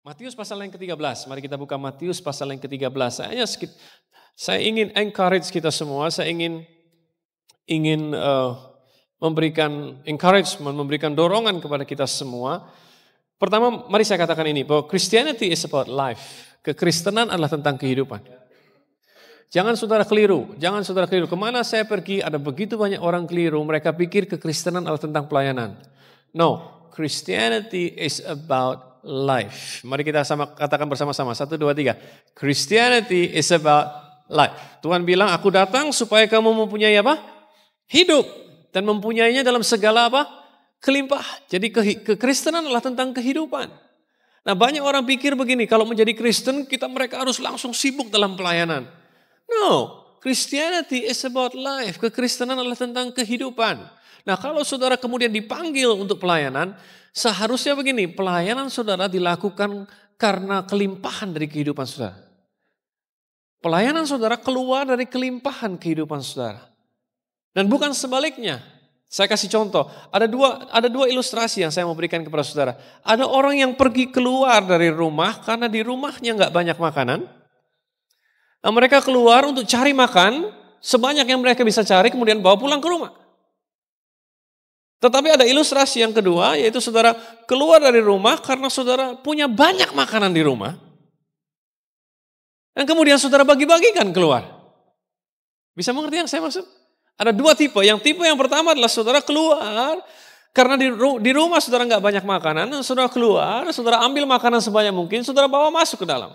Matius pasal yang ke-13. Mari kita buka Matius pasal yang ke-13. Saya ingin encourage kita semua. Saya ingin memberikan encouragement, memberikan dorongan kepada kita semua. Pertama, mari saya katakan ini, bahwa Christianity is about life. Kekristenan adalah tentang kehidupan. Jangan saudara keliru. Kemana saya pergi, ada begitu banyak orang keliru. Mereka pikir kekristenan adalah tentang pelayanan. No, Christianity is about life. Mari kita katakan bersama-sama. 1, 2, 3. Christianity is about life. Tuhan bilang, aku datang supaya kamu mempunyai apa? Hidup. Dan mempunyainya dalam segala apa? Kelimpahan. Jadi kekristenan adalah tentang kehidupan. Nah, banyak orang pikir begini, kalau menjadi Kristen mereka harus langsung sibuk dalam pelayanan. No, Christianity is about life. Kekristenan adalah tentang kehidupan. Nah, kalau saudara kemudian dipanggil untuk pelayanan, seharusnya begini, pelayanan saudara dilakukan karena kelimpahan dari kehidupan saudara. Pelayanan saudara keluar dari kelimpahan kehidupan saudara. Dan bukan sebaliknya. Saya kasih contoh, ada dua ilustrasi yang saya mau berikan kepada saudara. Ada orang yang pergi keluar dari rumah karena di rumahnya nggak banyak makanan. Nah, mereka keluar untuk cari makan, sebanyak yang mereka bisa cari kemudian bawa pulang ke rumah. Tetapi ada ilustrasi yang kedua, yaitu saudara keluar dari rumah karena saudara punya banyak makanan di rumah. Dan kemudian saudara bagi-bagikan keluar. Bisa mengerti yang saya maksud? Ada dua tipe. Yang tipe yang pertama adalah saudara keluar karena di rumah saudara nggak banyak makanan. Saudara keluar, saudara ambil makanan sebanyak mungkin, saudara bawa masuk ke dalam.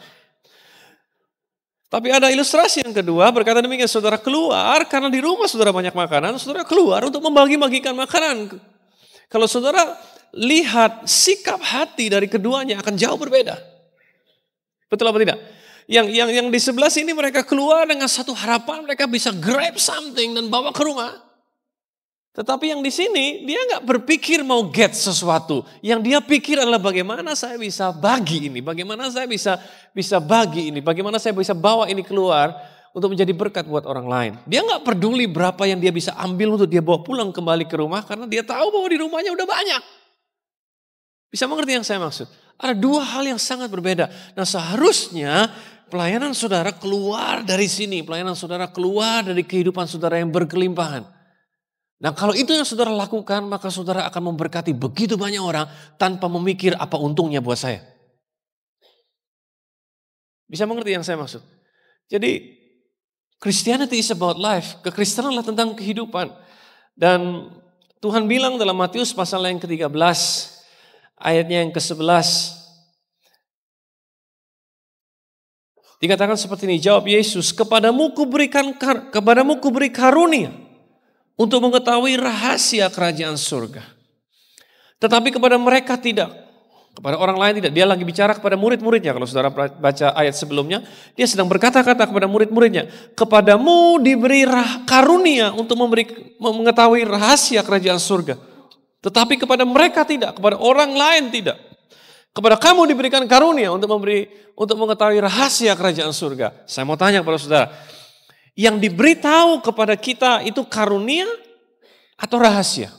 Tapi ada ilustrasi yang kedua berkata demikian, saudara keluar karena di rumah saudara banyak makanan, saudara keluar untuk membagi-bagikan makanan. Kalau saudara lihat sikap hati dari keduanya akan jauh berbeda. Betul apa tidak? Yang di sebelah sini mereka keluar dengan satu harapan mereka bisa grab something dan bawa ke rumah. Tetapi yang di sini dia nggak berpikir mau get sesuatu. Yang dia pikir adalah bagaimana saya bisa bagi ini, bagaimana saya bisa bagi ini, bagaimana saya bisa bawa ini keluar untuk menjadi berkat buat orang lain. Dia nggak peduli berapa yang dia bisa ambil untuk dia bawa pulang kembali ke rumah karena dia tahu bahwa di rumahnya udah banyak. Bisa mengerti yang saya maksud? Ada dua hal yang sangat berbeda. Nah, seharusnya pelayanan saudara keluar dari sini, pelayanan saudara keluar dari kehidupan saudara yang berkelimpahan. Nah, kalau itu yang saudara lakukan, maka saudara akan memberkati begitu banyak orang tanpa memikir apa untungnya buat saya. Bisa mengerti yang saya maksud? Jadi, Christianity is about life. Kekristenan adalah tentang kehidupan. Dan Tuhan bilang dalam Matius pasal yang ke-13, ayatnya yang ke-11. Dikatakan seperti ini, jawab Yesus, kepadamu kuberi karunia untuk mengetahui rahasia kerajaan surga. Tetapi kepada mereka tidak. Kepada orang lain tidak. Dia lagi bicara kepada murid-muridnya. Kalau saudara baca ayat sebelumnya. Dia sedang berkata-kata kepada murid-muridnya. Kepadamu diberi karunia untuk mengetahui rahasia kerajaan surga. Tetapi kepada mereka tidak. Kepada orang lain tidak. Kepada kamu diberikan karunia untuk mengetahui rahasia kerajaan surga. Saya mau tanya kepada saudara. Yang diberitahu kepada kita itu karunia atau rahasia?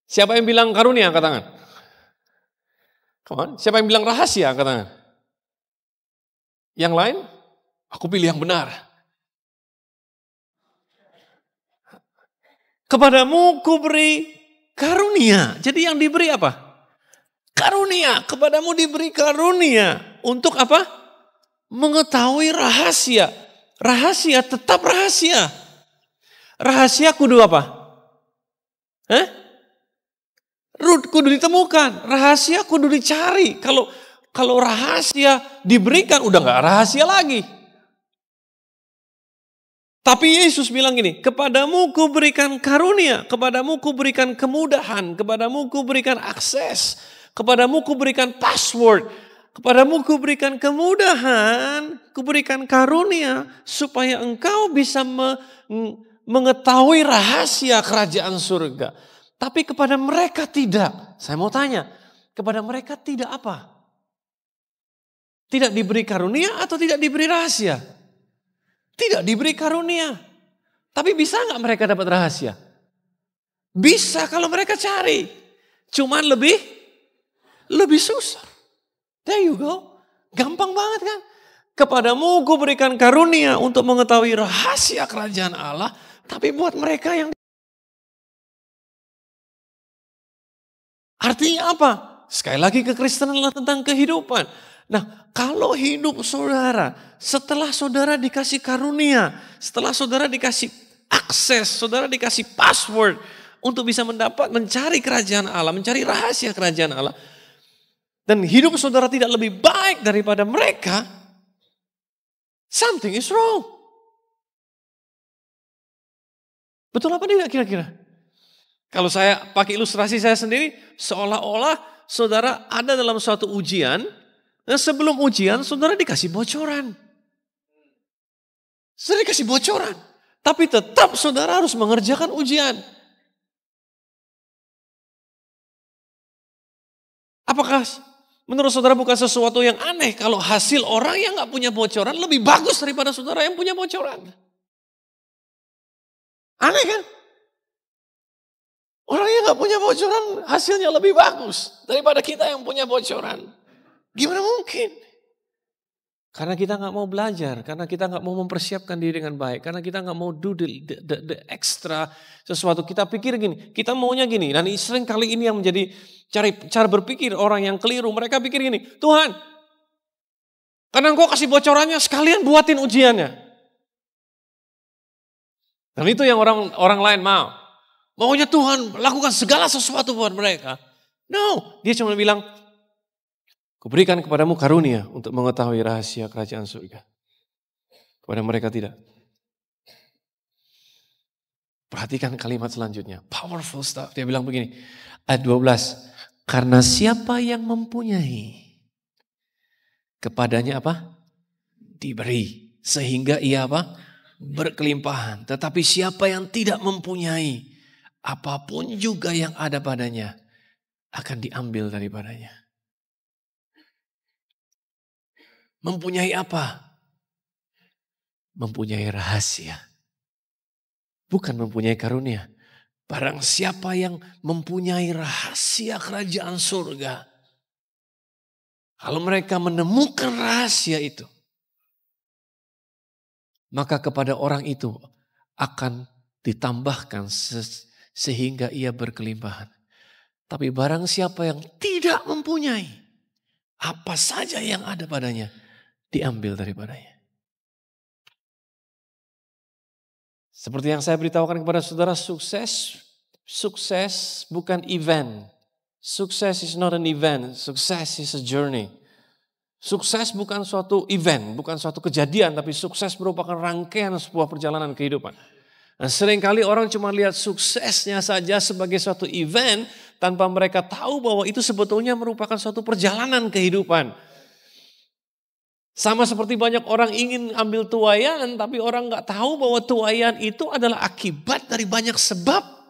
Siapa yang bilang karunia? Angkat tangan. Come on. Siapa yang bilang rahasia? Angkat tangan. Yang lain? Aku pilih yang benar. Kepadamu kuberi karunia. Jadi yang diberi apa? Karunia. Kepadamu diberi karunia. Untuk apa? Mengetahui rahasia. Rahasia tetap rahasia. Rahasia kudu apa? Kudu ditemukan. Rahasia kudu dicari. Kalau rahasia diberikan udah gak rahasia lagi. Tapi Yesus bilang gini, kepadamu kuberikan karunia, kepadamu kuberikan kemudahan, kepadamu kuberikan akses, kepadamu kuberikan password, kepadamu kuberikan kemudahan, kuberikan karunia, supaya engkau bisa mengetahui rahasia kerajaan surga. Tapi kepada mereka tidak. Saya mau tanya, kepada mereka tidak apa? Tidak diberi karunia atau tidak diberi rahasia? Tidak diberi karunia. Tapi bisa nggak mereka dapat rahasia? Bisa kalau mereka cari. Cuman lebih susah. There you go. Gampang banget kan? Kepadamu ku berikan karunia untuk mengetahui rahasia kerajaan Allah. Tapi buat mereka yang... Artinya apa? Sekali lagi kekristenan adalah tentang kehidupan. Nah, kalau hidup saudara, setelah saudara dikasih karunia, setelah saudara dikasih akses, saudara dikasih password untuk bisa mencari kerajaan Allah, mencari rahasia kerajaan Allah. Dan hidup saudara tidak lebih baik daripada mereka, something is wrong. Betul apa tidak kira-kira? Kalau saya pakai ilustrasi saya sendiri, seolah-olah saudara ada dalam suatu ujian, dan sebelum ujian saudara dikasih bocoran. Saudara dikasih bocoran, tapi tetap saudara harus mengerjakan ujian. Apakah menurut saudara bukan sesuatu yang aneh kalau hasil orang yang gak punya bocoran lebih bagus daripada saudara yang punya bocoran? Aneh kan? Orang yang gak punya bocoran hasilnya lebih bagus daripada kita yang punya bocoran. Gimana mungkin? Karena kita gak mau belajar, karena kita gak mau mempersiapkan diri dengan baik, karena kita gak mau do the extra sesuatu. Kita pikir gini, kita maunya gini. Dan sering kali ini yang menjadi cara berpikir orang yang keliru. Mereka pikir gini, Tuhan, karena Engkau kasih bocorannya sekalian buatin ujiannya. Dan itu yang orang lain mau. Maunya Tuhan lakukan segala sesuatu buat mereka. No, dia cuma bilang, kuberikan kepadamu karunia untuk mengetahui rahasia kerajaan surga. Kepada mereka tidak. Perhatikan kalimat selanjutnya. Powerful stuff. Dia bilang begini. Ayat 12. Karena siapa yang mempunyai, kepadanya apa? Diberi. Sehingga ia apa? Berkelimpahan. Tetapi siapa yang tidak mempunyai, apapun juga yang ada padanya akan diambil daripadanya. Mempunyai apa? Mempunyai rahasia. Bukan mempunyai karunia. Barang siapa yang mempunyai rahasia kerajaan surga. Kalau mereka menemukan rahasia itu, maka kepada orang itu akan ditambahkan sehingga ia berkelimpahan. Tapi barang siapa yang tidak mempunyai, apa saja yang ada padanya diambil daripadanya. Seperti yang saya beritahukan kepada saudara, sukses bukan event. Sukses is not an event, sukses is a journey. Sukses bukan suatu event, bukan suatu kejadian, tapi sukses merupakan rangkaian sebuah perjalanan kehidupan. Nah, seringkali orang cuma lihat suksesnya saja sebagai suatu event tanpa mereka tahu bahwa itu sebetulnya merupakan suatu perjalanan kehidupan. Sama seperti banyak orang ingin ambil tuaian, tapi orang nggak tahu bahwa tuaian itu adalah akibat dari banyak sebab.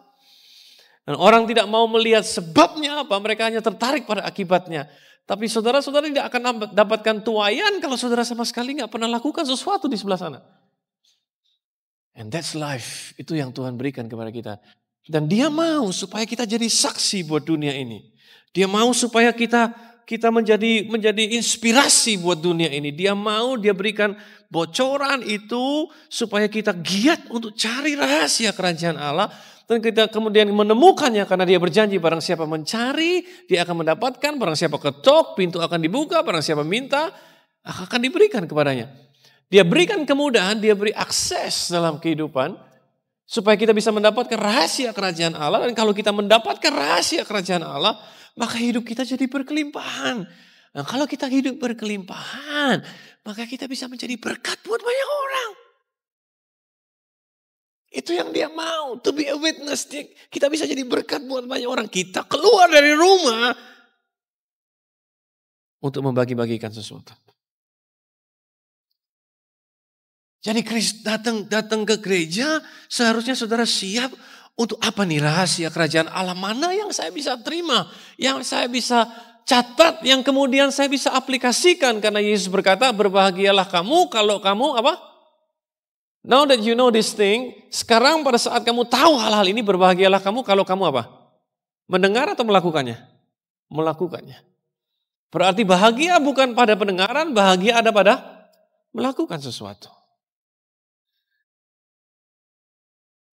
Dan orang tidak mau melihat sebabnya apa, mereka hanya tertarik pada akibatnya. Tapi saudara-saudara tidak akan dapatkan tuaian kalau saudara sama sekali nggak pernah lakukan sesuatu di sebelah sana. And that's life, itu yang Tuhan berikan kepada kita. Dan dia mau supaya kita jadi saksi buat dunia ini. Dia mau supaya kita menjadi inspirasi buat dunia ini. Dia mau, dia berikan bocoran itu supaya kita giat untuk cari rahasia kerajaan Allah. Dan kita kemudian menemukannya karena dia berjanji barang siapa mencari, dia akan mendapatkan. Barang siapa ketok, pintu akan dibuka. Barang siapa minta, akan diberikan kepadanya. Dia berikan kemudahan, dia beri akses dalam kehidupan. Supaya kita bisa mendapatkan rahasia kerajaan Allah. Dan kalau kita mendapatkan rahasia kerajaan Allah, maka hidup kita jadi berkelimpahan. Nah, kalau kita hidup berkelimpahan, maka kita bisa menjadi berkat buat banyak orang. Itu yang dia mau, to be a witness. Kita bisa jadi berkat buat banyak orang. Kita keluar dari rumah untuk membagi-bagikan sesuatu. Jadi datang ke gereja, seharusnya saudara siap untuk apa nih rahasia kerajaan Allah. Mana yang saya bisa terima, yang saya bisa catat, yang kemudian saya bisa aplikasikan. Karena Yesus berkata, berbahagialah kamu kalau kamu apa? Now that you know this thing, sekarang pada saat kamu tahu hal-hal ini, berbahagialah kamu kalau kamu apa? Mendengar atau melakukannya? Melakukannya. Berarti bahagia bukan pada pendengaran, bahagia ada pada melakukan sesuatu.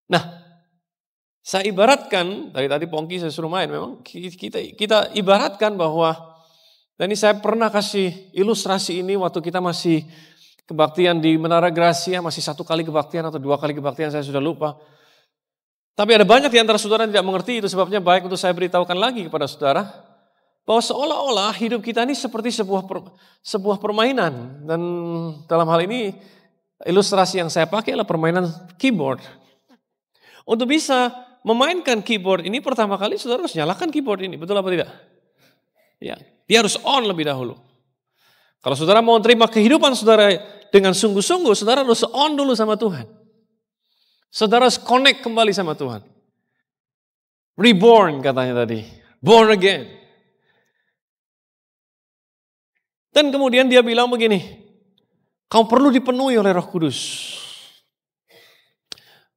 Nah, saya ibaratkan, dari tadi Pongki saya suruh main, memang kita ibaratkan bahwa, dan ini saya pernah kasih ilustrasi ini waktu kita masih kebaktian di Menara Gracia, masih 1 kali kebaktian atau 2 kali kebaktian, saya sudah lupa. Tapi ada banyak di antara saudara yang tidak mengerti, itu sebabnya baik untuk saya beritahukan lagi kepada saudara, bahwa seolah-olah hidup kita ini seperti sebuah permainan. Dan dalam hal ini ilustrasi yang saya pakai adalah permainan keyboard. Untuk bisa memainkan keyboard ini pertama kali saudara harus nyalakan keyboard ini, betul apa tidak? Ya, dia harus on lebih dahulu. Kalau saudara mau terima kehidupan saudara dengan sungguh-sungguh, saudara harus on dulu sama Tuhan. Saudara harus connect kembali sama Tuhan. Reborn katanya tadi, born again. Dan kemudian dia bilang begini, kamu perlu dipenuhi oleh Roh Kudus.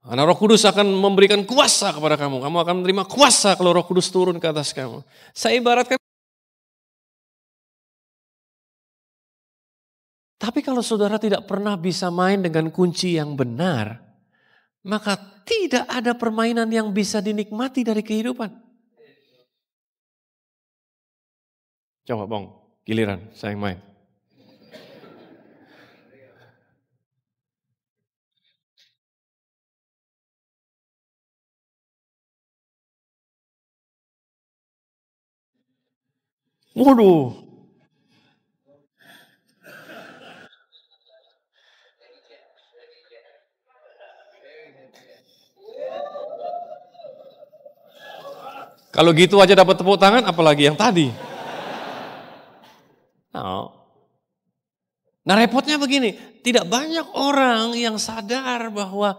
Karena Roh Kudus akan memberikan kuasa kepada kamu. Kamu akan menerima kuasa kalau Roh Kudus turun ke atas kamu. Saya ibaratkan. Tapi kalau saudara tidak pernah bisa main dengan kunci yang benar, maka tidak ada permainan yang bisa dinikmati dari kehidupan. Coba Bang, giliran saya yang main. Waduh. Kalau gitu aja dapat tepuk tangan, apalagi yang tadi. Nah repotnya begini, tidak banyak orang yang sadar bahwa,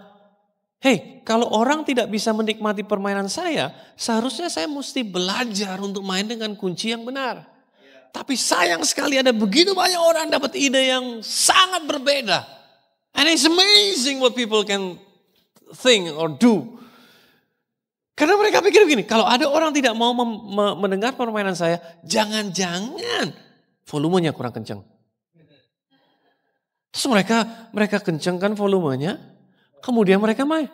kalau orang tidak bisa menikmati permainan saya, seharusnya saya mesti belajar untuk main dengan kunci yang benar. Tapi sayang sekali ada begitu banyak orang dapat ide yang sangat berbeda. And it's amazing what people can think or do. Karena mereka pikir begini, kalau ada orang tidak mau mendengar permainan saya, jangan-jangan volumenya kurang kencang. Terus mereka kencangkan volumenya, kemudian mereka main.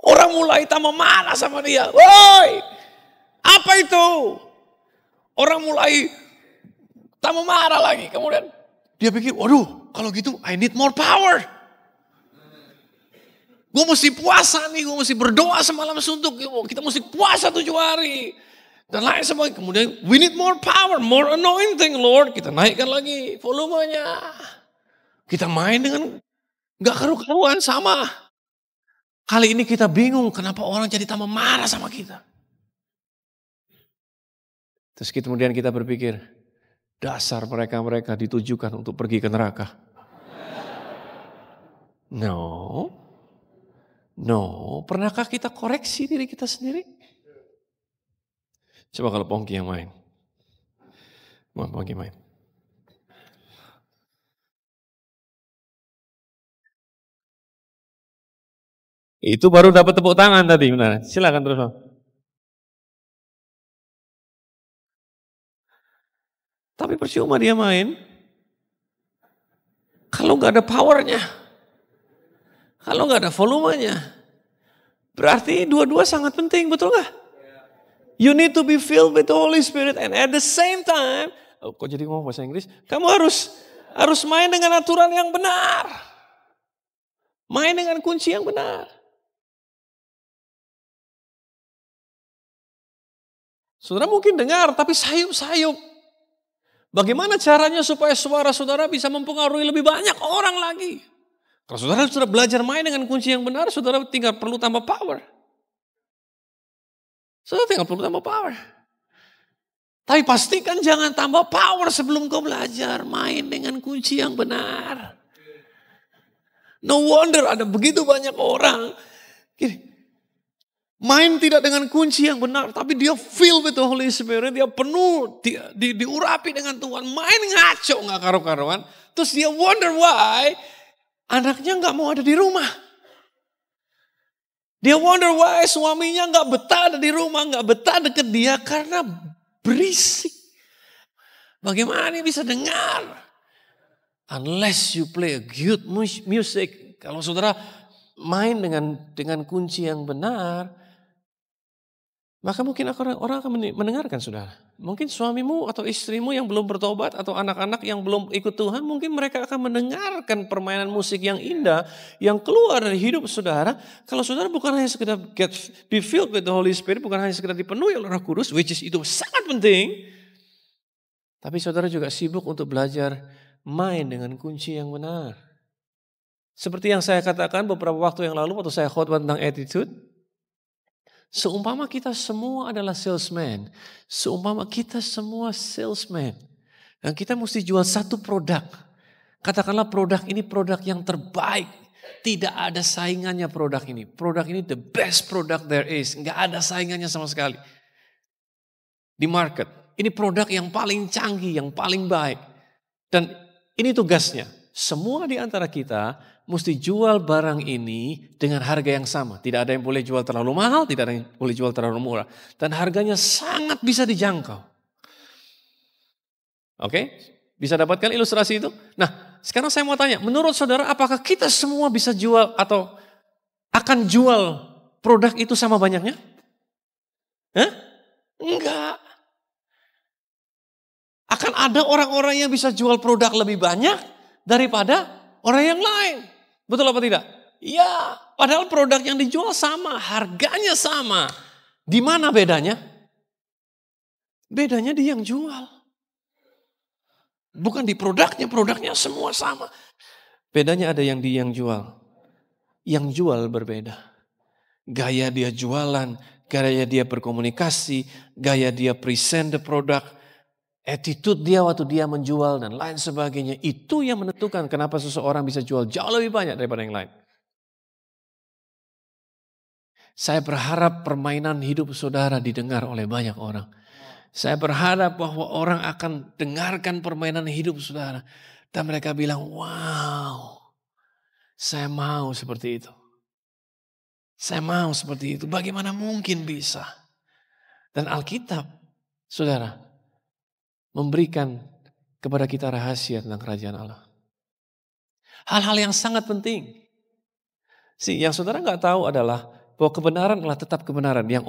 Orang mulai tambah marah sama dia. Woi, apa itu? Orang mulai tambah marah lagi. Kemudian dia pikir, waduh, kalau gitu I need more power. Gue mesti puasa nih, gue mesti berdoa semalam suntuk. Kita mesti puasa 7 hari. Dan lain sebagainya. Kemudian we need more power, more anointing Lord. Kita naikkan lagi volumenya. Kita main dengan gak karu-karuan sama. Kali ini kita bingung kenapa orang jadi tambah marah sama kita. Terus kemudian kita berpikir, dasar mereka ditujukan untuk pergi ke neraka. No. Pernahkah kita koreksi diri kita sendiri? Coba kalau Pongki yang main. Mau Pongki main. Itu baru dapat tepuk tangan tadi, benar. Silakan terus, Bang. Tapi percuma dia main. Kalau nggak ada powernya, kalau nggak ada volumenya, berarti dua-dua sangat penting, betul nggak? You need to be filled with the Holy Spirit and at the same time, kok jadi ngomong bahasa Inggris? Kamu harus main dengan aturan yang benar, main dengan kunci yang benar. Saudara mungkin dengar, tapi sayup-sayup. Bagaimana caranya supaya suara saudara bisa mempengaruhi lebih banyak orang lagi? Kalau saudara sudah belajar main dengan kunci yang benar, saudara tinggal perlu tambah power. Saudara tinggal perlu tambah power. Tapi pastikan jangan tambah power sebelum kau belajar main dengan kunci yang benar. No wonder ada begitu banyak orang gini, main tidak dengan kunci yang benar, tapi dia filled with the Holy Spirit, dia penuh, diurapi dengan Tuhan, main ngaco nggak karu-karuan, terus dia wonder why Anaknya nggak mau ada di rumah. Dia wonder why suaminya nggak betah ada di rumah, nggak betah deket dia karena berisik. Bagaimana dia bisa dengar? Unless you play a good music. Kalau saudara main dengan kunci yang benar, maka mungkin orang akan mendengarkan saudara. Mungkin suamimu atau istrimu yang belum bertobat atau anak-anak yang belum ikut Tuhan, mungkin mereka akan mendengarkan permainan musik yang indah yang keluar dari hidup saudara. Kalau saudara bukan hanya sekedar be filled with the Holy Spirit, bukan hanya sekedar dipenuhi oleh Roh Kudus, which is itu sangat penting. Tapi saudara juga sibuk untuk belajar main dengan kunci yang benar. Seperti yang saya katakan beberapa waktu yang lalu waktu saya khotbah tentang attitude. Seumpama kita semua adalah salesman. Seumpama kita semua salesman. Dan kita mesti jual satu produk. Katakanlah produk ini produk yang terbaik. Tidak ada saingannya produk ini. Produk ini the best product there is. Nggak ada saingannya sama sekali. Di market. Ini produk yang paling canggih, yang paling baik. Dan ini tugasnya. Semua di antara kita mesti jual barang ini dengan harga yang sama. Tidak ada yang boleh jual terlalu mahal, tidak ada yang boleh jual terlalu murah. Dan harganya sangat bisa dijangkau. Oke? Bisa dapatkan ilustrasi itu? Nah, sekarang saya mau tanya, menurut saudara apakah kita semua bisa jual atau akan jual produk itu sama banyaknya? Hah? Enggak. Akan ada orang-orang yang bisa jual produk lebih banyak daripada orang yang lain. Betul apa tidak? Ya, padahal produk yang dijual sama, harganya sama. Di mana bedanya? Bedanya di yang jual. Bukan di produknya semua sama. Bedanya ada yang di yang jual. Yang jual berbeda. Gaya dia jualan, gaya dia berkomunikasi, gaya dia present the product, attitude dia waktu dia menjual dan lain sebagainya. Itu yang menentukan kenapa seseorang bisa jual jauh lebih banyak daripada yang lain. Saya berharap permainan hidup saudara didengar oleh banyak orang. Saya berharap bahwa orang akan dengarkan permainan hidup saudara. Dan mereka bilang, wow, saya mau seperti itu. Saya mau seperti itu. Bagaimana mungkin bisa? Dan Alkitab, saudara, memberikan kepada kita rahasia tentang kerajaan Allah. Hal-hal yang sangat penting. Yang saudara nggak tahu adalah bahwa kebenaran adalah tetap kebenaran. Yang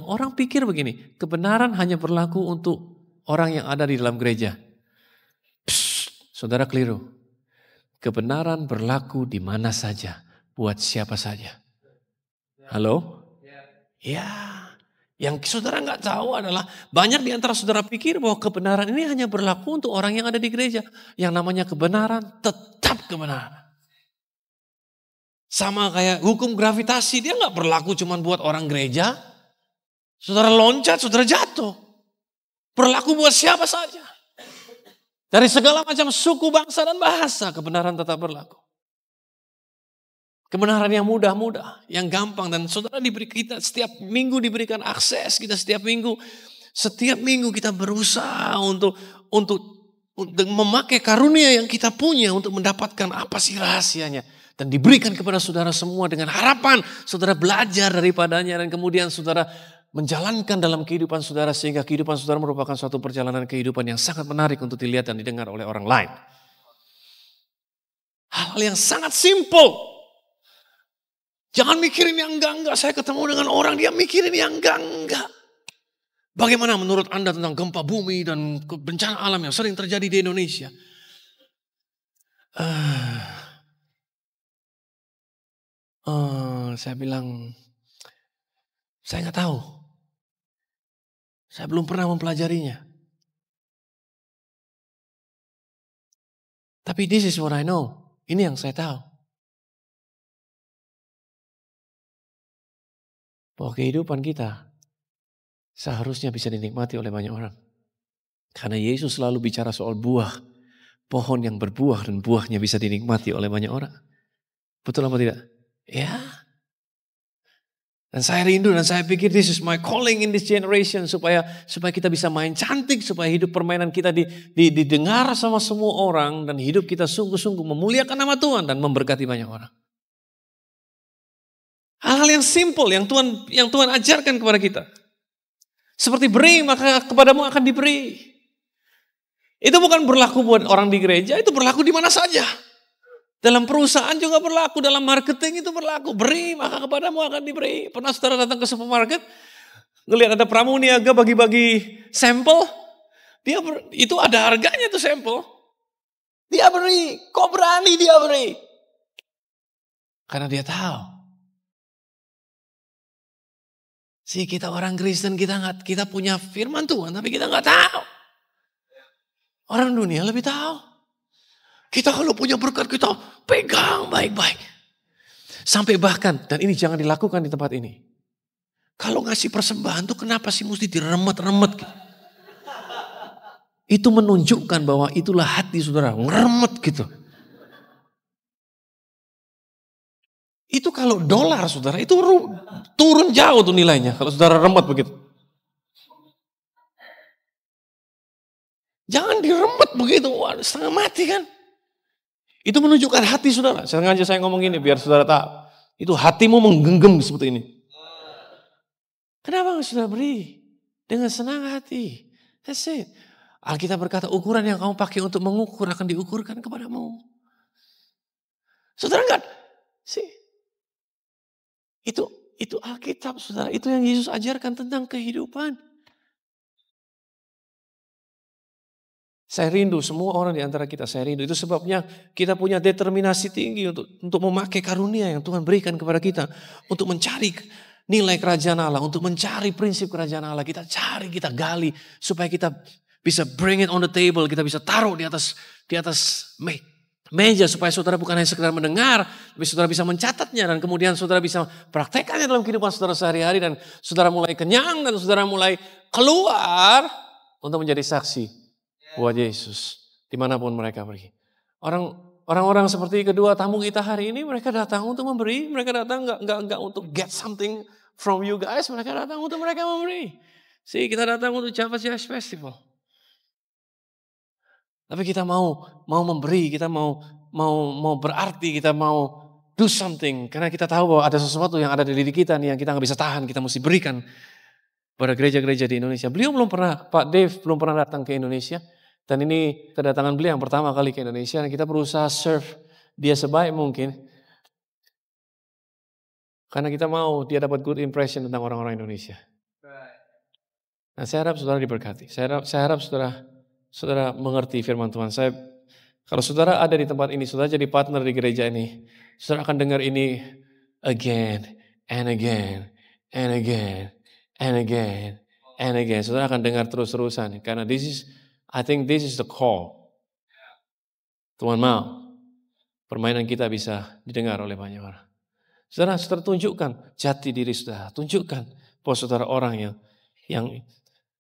orang pikir begini, kebenaran hanya berlaku untuk orang yang ada di dalam gereja. Saudara keliru. Kebenaran berlaku di mana saja, buat siapa saja. Halo? Ya. Yang saudara nggak tahu adalah banyak di antara saudara pikir bahwa kebenaran ini hanya berlaku untuk orang yang ada di gereja. Yang namanya kebenaran tetap kebenaran. Sama kayak hukum gravitasi, dia nggak berlaku cuma buat orang gereja. Saudara loncat, saudara jatuh. Berlaku buat siapa saja. Dari segala macam suku, bangsa, dan bahasa, kebenaran tetap berlaku. Kebenaran yang mudah-mudah, yang gampang, dan saudara kita setiap minggu diberikan akses, kita setiap minggu kita berusaha untuk memakai karunia yang kita punya untuk mendapatkan apa sih rahasianya. Dan diberikan kepada saudara semua dengan harapan saudara belajar daripadanya dan kemudian saudara menjalankan dalam kehidupan saudara sehingga kehidupan saudara merupakan suatu perjalanan kehidupan yang sangat menarik untuk dilihat dan didengar oleh orang lain. Hal yang sangat simple. Jangan mikirin yang enggak-enggak. Saya ketemu dengan orang dia mikirin yang enggak-enggak. Bagaimana menurut Anda tentang gempa bumi dan bencana alam yang sering terjadi di Indonesia? Saya bilang, saya nggak tahu. Saya belum pernah mempelajarinya. Tapi this is what I know. Ini yang saya tahu. Bahwa kehidupan kita seharusnya bisa dinikmati oleh banyak orang. Karena Yesus selalu bicara soal buah. Pohon yang berbuah dan buahnya bisa dinikmati oleh banyak orang. Betul apa tidak? Ya. Dan saya rindu dan saya pikir this is my calling in this generation. Supaya kita bisa main cantik. Supaya hidup permainan kita didengar sama semua orang. Dan hidup kita sungguh-sungguh memuliakan nama Tuhan. Dan memberkati banyak orang. Hal-hal yang simple yang Tuhan ajarkan kepada kita. Seperti beri maka kepadamu akan diberi. Itu bukan berlaku buat orang di gereja. Itu berlaku di mana saja. Dalam perusahaan juga berlaku, dalam marketing itu berlaku. Beri, maka kepadamu akan diberi. Pernah saudara datang ke supermarket, ngelihat ada pramuniaga bagi-bagi sampel, itu ada harganya tuh sampel. Dia beri, kok berani dia beri? Karena dia tahu. Kita orang Kristen, kita punya firman Tuhan, tapi kita nggak tahu. Orang dunia lebih tahu. Kita kalau punya berkat kita pegang baik-baik. Sampai bahkan, dan ini jangan dilakukan di tempat ini. Kalau ngasih persembahan tuh kenapa sih mesti diremet-remet gitu. Itu menunjukkan bahwa itulah hati saudara, ngeremet gitu. Itu kalau dolar saudara, itu turun jauh tuh nilainya. Kalau saudara remet begitu. Jangan diremet begitu, setengah mati kan. Itu menunjukkan hati saudara. Sengaja saya ngomong gini biar saudara tahu. Itu hatimu menggenggam seperti ini. Kenapa saudara beri? Dengan senang hati. That's it. Alkitab berkata ukuran yang kamu pakai untuk mengukur akan diukurkan kepadamu. Saudara enggak? Itu Alkitab saudara. Itu yang Yesus ajarkan tentang kehidupan. Saya rindu semua orang di antara kita, saya rindu. Itu sebabnya kita punya determinasi tinggi untuk memakai karunia yang Tuhan berikan kepada kita. Untuk mencari nilai kerajaan Allah, untuk mencari prinsip kerajaan Allah. Kita cari, kita gali, supaya kita bisa bring it on the table. Kita bisa taruh di atas meja, supaya saudara bukan hanya sekedar mendengar, tapi saudara bisa mencatatnya. Dan kemudian saudara bisa praktekkannya dalam kehidupan saudara sehari-hari. Dan saudara mulai kenyang, dan saudara mulai keluar untuk menjadi saksi buat Yesus dimanapun mereka pergi. Orang-orang seperti kedua tamu kita hari ini, mereka datang untuk memberi, mereka datang enggak untuk get something from you guys, mereka datang untuk mereka memberi. Kita datang untuk Java Jazz Festival. Tapi kita mau memberi, kita mau berarti, kita mau do something karena kita tahu bahwa ada sesuatu yang ada di diri kita nih yang kita nggak bisa tahan, kita mesti berikan pada gereja-gereja di Indonesia. Pak Dave belum pernah datang ke Indonesia. Dan ini kedatangan beliau yang pertama kali ke Indonesia. Dan kita berusaha serve dia sebaik mungkin. Karena kita mau dia dapat good impression tentang orang-orang Indonesia. Nah, saya harap saudara diberkati. Saya harap saudara mengerti firman Tuhan. Kalau saudara ada di tempat ini, saudara jadi partner di gereja ini. Saudara akan dengar ini again and again and again and again and again. Saudara akan dengar terus-terusan. Karena I think this is the call. Tuhan mau permainan kita bisa didengar oleh banyak orang. Saudara tunjukkan jati diri saudara. Tunjukkan bahwa saudara orang yang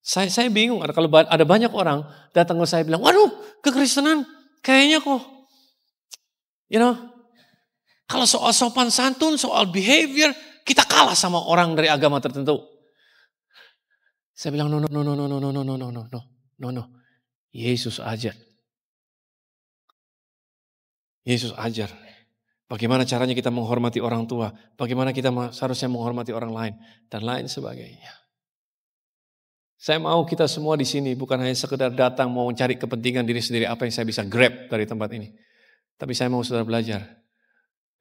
saya bingung. Kalau ada banyak orang datang ke saya bilang, waduh kekristenan kayaknya kok. Kalau soal sopan santun, soal behavior, kita kalah sama orang dari agama tertentu. Saya bilang, no. Yesus ajar. Bagaimana caranya kita menghormati orang tua. Bagaimana kita seharusnya menghormati orang lain. Dan lain sebagainya. Saya mau kita semua di sini bukan hanya sekedar datang mau mencari kepentingan diri sendiri. Apa yang saya bisa grab dari tempat ini. Tapi saya mau saudara belajar.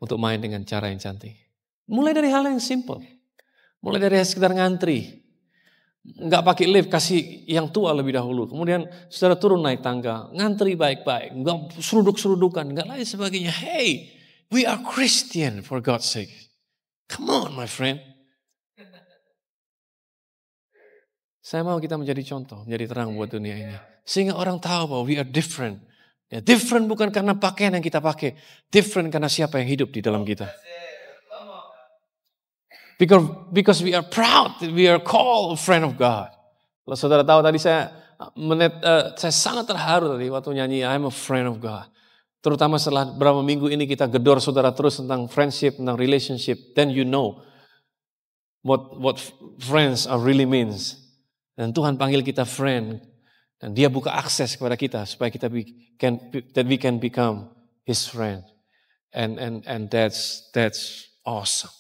Untuk main dengan cara yang cantik. Mulai dari hal yang simple. Mulai dari sekedar ngantri. Enggak pakai lift, kasih yang tua lebih dahulu. Kemudian saudara turun naik tangga, ngantri baik-baik, enggak seruduk-serudukan, enggak lain sebagainya. Hey, we are Christian for God's sake. Come on my friend. Saya mau kita menjadi contoh, menjadi terang buat dunia ini. Sehingga orang tahu bahwa we are different. Ya, different bukan karena pakaian yang kita pakai. Different karena siapa yang hidup di dalam kita. Because we are proud, we are called a friend of God. Kalau saudara tahu tadi saya sangat terharu tadi waktu nyanyi I'm a friend of God. Terutama setelah beberapa minggu ini kita gedor saudara terus tentang friendship, tentang relationship. Then you know what friends are really means. Dan Tuhan panggil kita friend. Dan Dia buka akses kepada kita supaya that we can become His friend. And that's awesome.